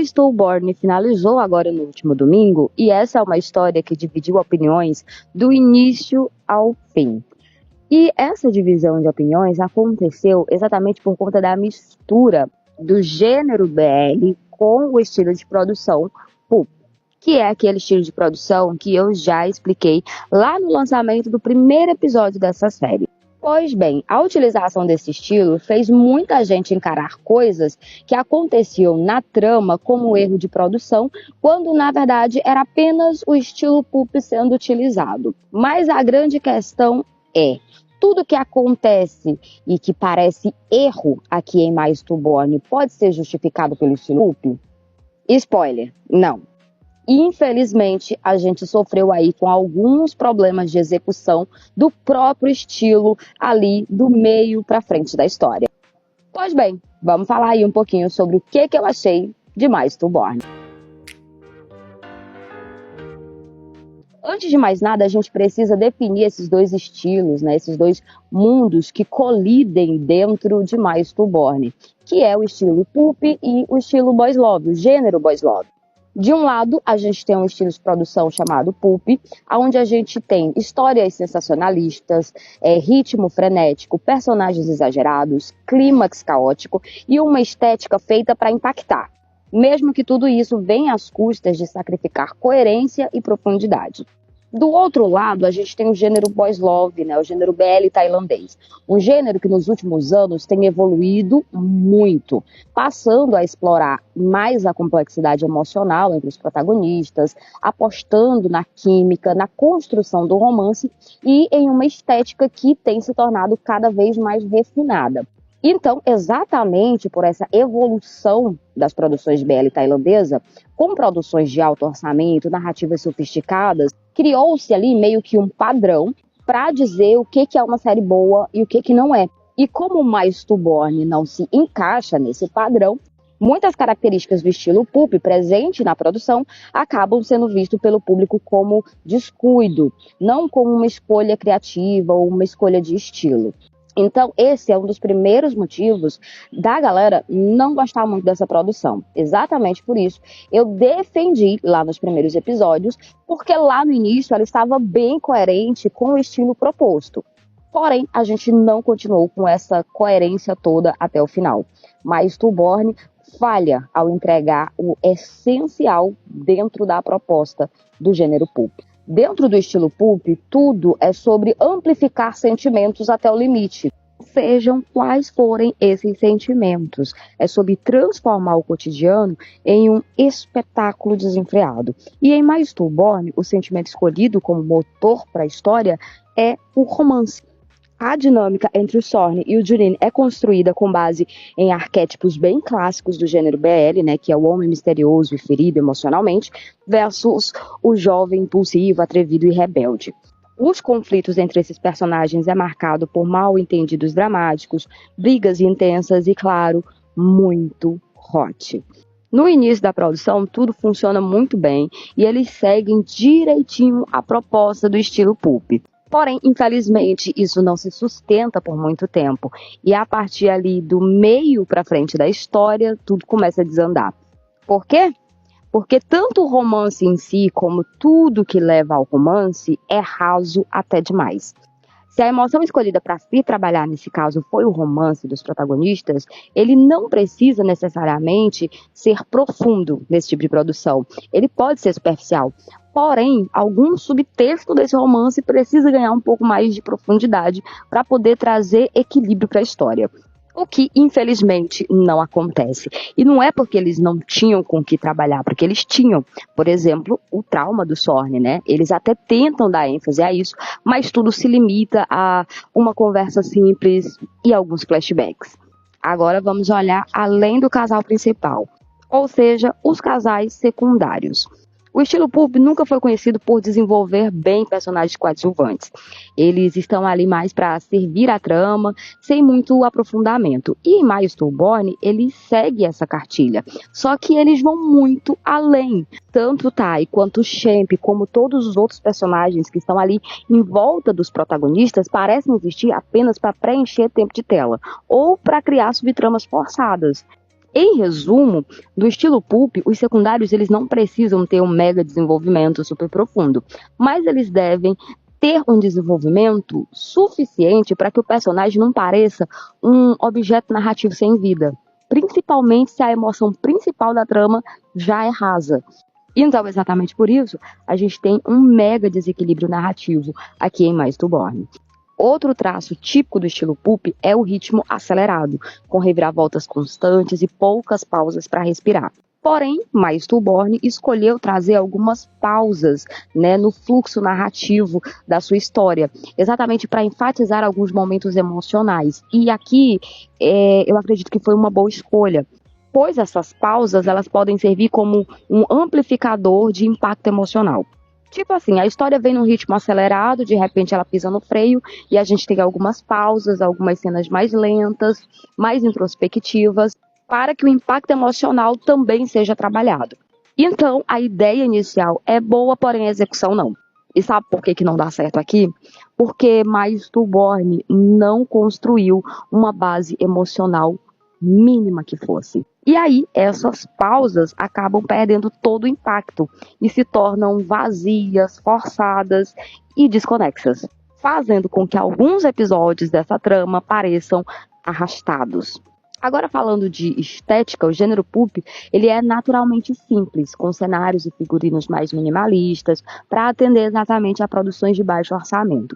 Stillborn finalizou agora no último domingo e essa é uma história que dividiu opiniões do início ao fim. E essa divisão de opiniões aconteceu exatamente por conta da mistura do gênero BL com o estilo de produção pulp, que é aquele estilo de produção que eu já expliquei lá no lançamento do primeiro episódio dessa série. Pois bem, a utilização desse estilo fez muita gente encarar coisas que aconteciam na trama como erro de produção, quando na verdade era apenas o estilo pulp sendo utilizado. Mas a grande questão é, tudo que acontece e que parece erro aqui em My Stillborn pode ser justificado pelo estilo pulp? Spoiler, não. Infelizmente, a gente sofreu aí com alguns problemas de execução do próprio estilo ali do meio para frente da história. Pois bem, vamos falar aí um pouquinho sobre o que eu achei de My Stillborn. Antes de mais nada, a gente precisa definir esses dois estilos, né, esses dois mundos que colidem dentro de My Stillborn, que é o estilo pulp e o estilo boys love, o gênero boys love. De um lado, a gente tem um estilo de produção chamado pulp, onde a gente tem histórias sensacionalistas, ritmo frenético, personagens exagerados, clímax caótico e uma estética feita para impactar, mesmo que tudo isso venha às custas de sacrificar coerência e profundidade. Do outro lado, a gente tem o gênero boys love, né, o gênero BL tailandês. Um gênero que nos últimos anos tem evoluído muito, passando a explorar mais a complexidade emocional entre os protagonistas, apostando na química, na construção do romance e em uma estética que tem se tornado cada vez mais refinada. Então, exatamente por essa evolução das produções BL tailandesa, com produções de alto orçamento, narrativas sofisticadas, criou-se ali meio que um padrão para dizer o que é uma série boa e o que não é. E como My Stillborn não se encaixa nesse padrão, muitas características do estilo pulp presente na produção acabam sendo vistas pelo público como descuido, não como uma escolha criativa ou uma escolha de estilo. Então, esse é um dos primeiros motivos da galera não gostar muito dessa produção. Exatamente por isso, eu defendi lá nos primeiros episódios, porque lá no início ela estava bem coerente com o estilo proposto. Porém, a gente não continuou com essa coerência toda até o final. Mas Stillborn falha ao entregar o essencial dentro da proposta do gênero pulp. Dentro do estilo pulp, tudo é sobre amplificar sentimentos até o limite, sejam quais forem esses sentimentos. É sobre transformar o cotidiano em um espetáculo desenfreado. E em My Stillborn, o sentimento escolhido como motor para a história é o romance. A dinâmica entre o Sorn e o Junin é construída com base em arquétipos bem clássicos do gênero BL, né, que é o homem misterioso e ferido emocionalmente, versus o jovem impulsivo, atrevido e rebelde. Os conflitos entre esses personagens é marcado por mal-entendidos dramáticos, brigas intensas e, claro, muito hot. No início da produção, tudo funciona muito bem e eles seguem direitinho a proposta do estilo pulp. Porém, infelizmente, isso não se sustenta por muito tempo. E a partir ali do meio para frente da história, tudo começa a desandar. Por quê? Porque tanto o romance em si, como tudo que leva ao romance, é raso até demais. Se a emoção escolhida para se trabalhar nesse caso foi o romance dos protagonistas, ele não precisa necessariamente ser profundo nesse tipo de produção. Ele pode ser superficial. Porém, algum subtexto desse romance precisa ganhar um pouco mais de profundidade para poder trazer equilíbrio para a história. O que, infelizmente, não acontece. E não é porque eles não tinham com o que trabalhar, porque eles tinham. Por exemplo, o trauma do Sorn, né? Eles até tentam dar ênfase a isso, mas tudo se limita a uma conversa simples e alguns flashbacks. Agora vamos olhar além do casal principal, ou seja, os casais secundários. O estilo pulp nunca foi conhecido por desenvolver bem personagens coadjuvantes. Eles estão ali mais para servir a trama, sem muito aprofundamento. E em My Stillborn, ele segue essa cartilha. Só que eles vão muito além. Tanto o Tai quanto o Champ, como todos os outros personagens que estão ali em volta dos protagonistas, parecem existir apenas para preencher tempo de tela, ou para criar subtramas forçadas. Em resumo, do estilo pulp, os secundários eles não precisam ter um mega desenvolvimento super profundo, mas eles devem ter um desenvolvimento suficiente para que o personagem não pareça um objeto narrativo sem vida, principalmente se a emoção principal da trama já é rasa. Então, exatamente por isso, a gente tem um mega desequilíbrio narrativo aqui em Mais to Born. Outro traço típico do estilo pulp é o ritmo acelerado, com reviravoltas constantes e poucas pausas para respirar. Porém, Mais to Born escolheu trazer algumas pausas, né, no fluxo narrativo da sua história, exatamente para enfatizar alguns momentos emocionais. E aqui eu acredito que foi uma boa escolha, pois essas pausas elas podem servir como um amplificador de impacto emocional. Tipo assim, a história vem num ritmo acelerado, de repente ela pisa no freio e a gente tem algumas pausas, algumas cenas mais lentas, mais introspectivas, para que o impacto emocional também seja trabalhado. Então, a ideia inicial é boa, porém a execução não. E sabe por que não dá certo aqui? Porque Mais to Born não construiu uma base emocional mínima que fosse. E aí, essas pausas acabam perdendo todo o impacto e se tornam vazias, forçadas e desconexas, fazendo com que alguns episódios dessa trama pareçam arrastados. Agora, falando de estética, o gênero pulp ele é naturalmente simples, com cenários e figurinos mais minimalistas, para atender exatamente a produções de baixo orçamento.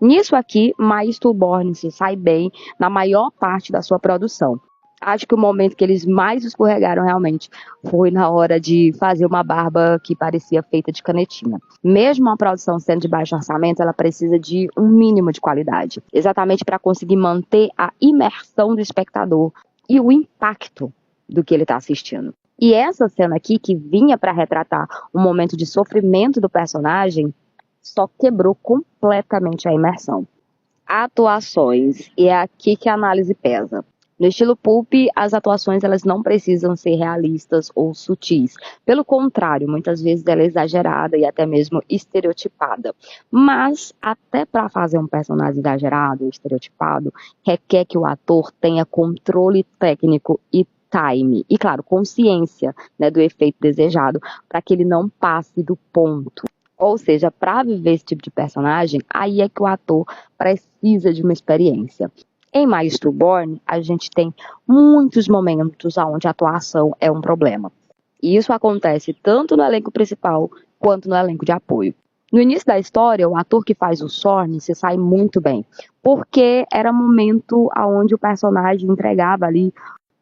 Nisso aqui, Mais to Born se sai bem na maior parte da sua produção. Acho que o momento que eles mais escorregaram realmente foi na hora de fazer uma barba que parecia feita de canetinha. Mesmo a produção sendo de baixo orçamento, ela precisa de um mínimo de qualidade, exatamente para conseguir manter a imersão do espectador e o impacto do que ele está assistindo. E essa cena aqui, que vinha para retratar um momento de sofrimento do personagem, só quebrou completamente a imersão. Atuações, e é aqui que a análise pesa. No estilo pulp, as atuações elas não precisam ser realistas ou sutis. Pelo contrário, muitas vezes ela é exagerada e até mesmo estereotipada. Mas, até para fazer um personagem exagerado ou estereotipado, requer que o ator tenha controle técnico e time. E, claro, consciência, né, do efeito desejado, para que ele não passe do ponto. Ou seja, para viver esse tipo de personagem, aí é que o ator precisa de uma experiência. Em Mais to Born, a gente tem muitos momentos onde a atuação é um problema. E isso acontece tanto no elenco principal quanto no elenco de apoio. No início da história, o ator que faz o Sorn se sai muito bem, porque era momento onde o personagem entregava ali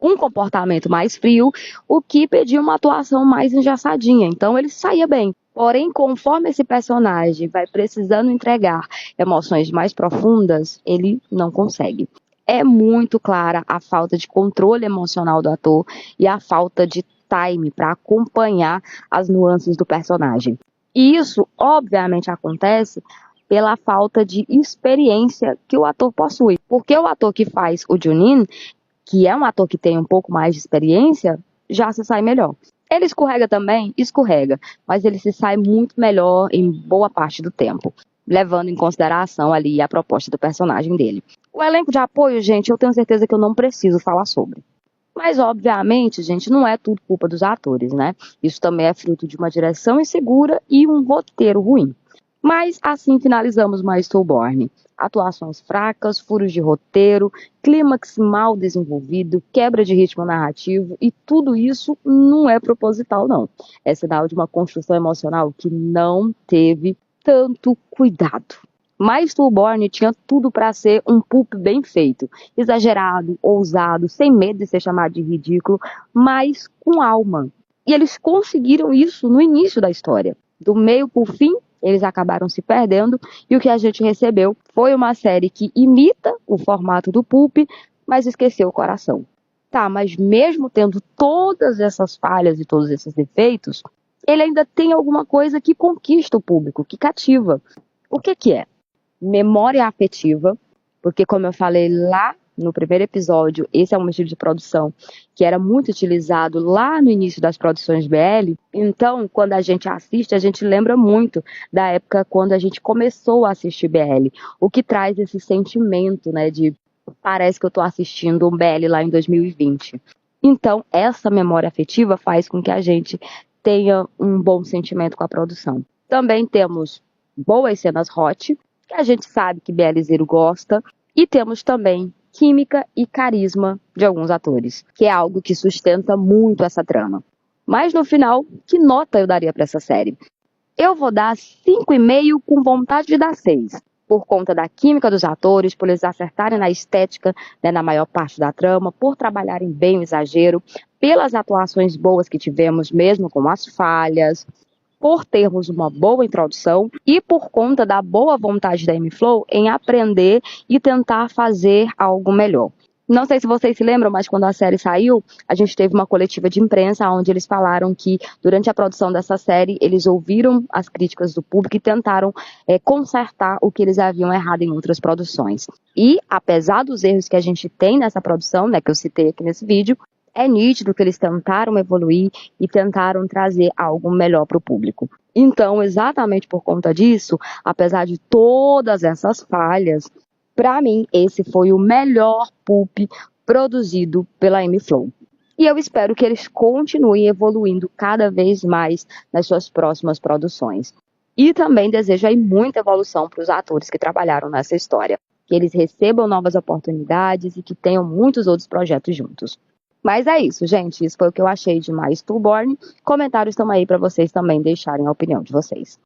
um comportamento mais frio, o que pedia uma atuação mais engessadinha. Então ele saía bem. Porém, conforme esse personagem vai precisando entregar emoções mais profundas, ele não consegue. É muito clara a falta de controle emocional do ator e a falta de time para acompanhar as nuances do personagem. E isso, obviamente, acontece pela falta de experiência que o ator possui. Porque o ator que faz o Junin, que é um ator que tem um pouco mais de experiência, já se sai melhor. Ele escorrega também? Escorrega, mas ele se sai muito melhor em boa parte do tempo, levando em consideração ali a proposta do personagem dele. O elenco de apoio, gente, eu tenho certeza que eu não preciso falar sobre. Mas, obviamente, gente, não é tudo culpa dos atores, né? Isso também é fruto de uma direção insegura e um roteiro ruim. Mas assim finalizamos Mais to Born. Atuações fracas, furos de roteiro, clímax mal desenvolvido, quebra de ritmo narrativo e tudo isso não é proposital, não. É sinal de uma construção emocional que não teve tanto cuidado. Mais to Born tinha tudo para ser um pulp bem feito, exagerado, ousado, sem medo de ser chamado de ridículo, mas com alma. E eles conseguiram isso no início da história. Do meio para o fim, eles acabaram se perdendo e o que a gente recebeu foi uma série que imita o formato do pulp, mas esqueceu o coração. Tá, mas mesmo tendo todas essas falhas e todos esses defeitos, ele ainda tem alguma coisa que conquista o público, que cativa. O que que é? Memória afetiva, porque como eu falei lá no primeiro episódio, esse é um estilo de produção que era muito utilizado lá no início das produções BL. Então, quando a gente assiste, a gente lembra muito da época quando a gente começou a assistir BL, o que traz esse sentimento, né, de parece que eu estou assistindo um BL lá em 2020. Então, essa memória afetiva faz com que a gente tenha um bom sentimento com a produção. Também temos boas cenas hot, que a gente sabe que Bielizeiro gosta, e temos também química e carisma de alguns atores, que é algo que sustenta muito essa trama. Mas no final, que nota eu daria para essa série? Eu vou dar 5,5 com vontade de dar 6, por conta da química dos atores, por eles acertarem na estética, né, na maior parte da trama, por trabalharem bem o exagero, pelas atuações boas que tivemos, mesmo com as falhas, por termos uma boa introdução e por conta da boa vontade da M-Flow em aprender e tentar fazer algo melhor. Não sei se vocês se lembram, mas quando a série saiu, a gente teve uma coletiva de imprensa onde eles falaram que durante a produção dessa série, eles ouviram as críticas do público e tentaram consertar o que eles haviam errado em outras produções. E, apesar dos erros que a gente tem nessa produção, né, que eu citei aqui nesse vídeo, é nítido que eles tentaram evoluir e tentaram trazer algo melhor para o público. Então, exatamente por conta disso, apesar de todas essas falhas, para mim, esse foi o melhor Pulp produzido pela M-Flow. E eu espero que eles continuem evoluindo cada vez mais nas suas próximas produções. E também desejo aí muita evolução para os atores que trabalharam nessa história. Que eles recebam novas oportunidades e que tenham muitos outros projetos juntos. Mas é isso, gente. Isso foi o que eu achei de My Stillborn. Comentários estão aí para vocês também deixarem a opinião de vocês.